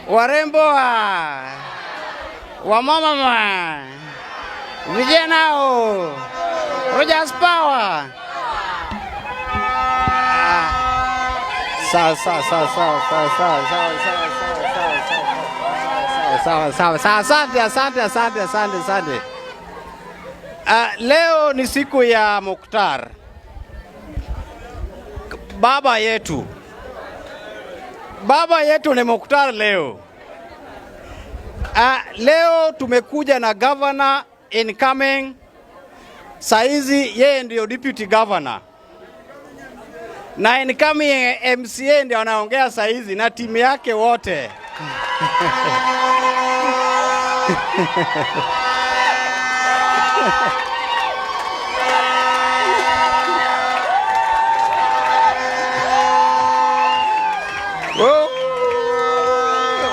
warembo wa mama, vijanao, Rogers Power. Sawa. Asante. Leo ni siku ya Mukhtar, baba yetu ni Mukhtar leo. Leo tumekuja na governor incoming, saizi yeye ndio deputy governor, na incoming MCA ndio anaongea saizi na timu yake wote.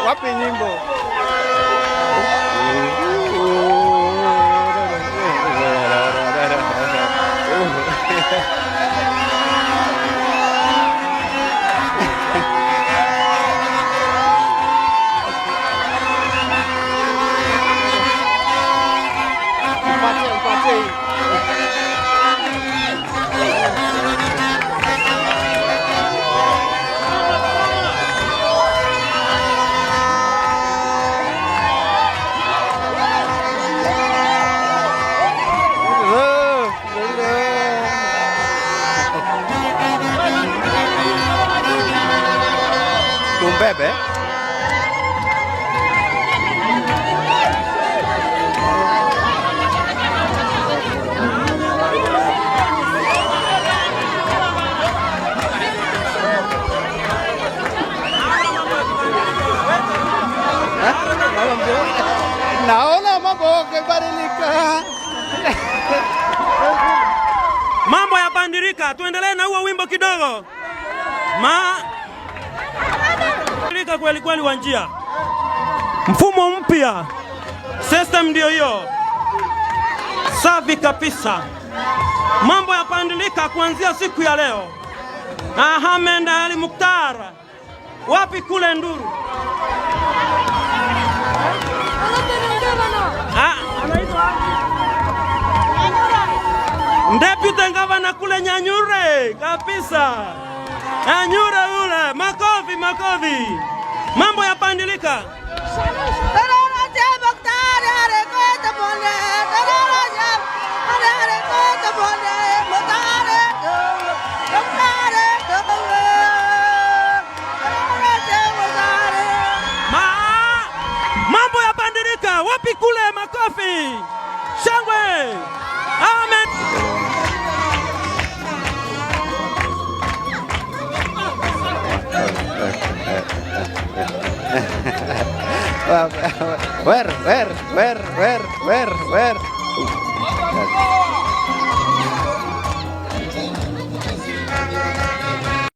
Wapi nyimbo? Bebe. Naona mambo yakibadilika. Mambo yabadilika, tuendelee na huo wimbo kidogo. Kweli wa njia, mfumo mpya, system ndio hiyo, safi kabisa. Mambo yapandilika kuanzia siku ya leo. Ahmed Ali Mukhtar, wapi kule Nduru? Deputy governor kule Nyanyure kabisa. Nyanyure ule, makofi. Mambo yapandilika. Mambo yapandilika. Wapi kule, makofi. Shangwe. Amen. Where?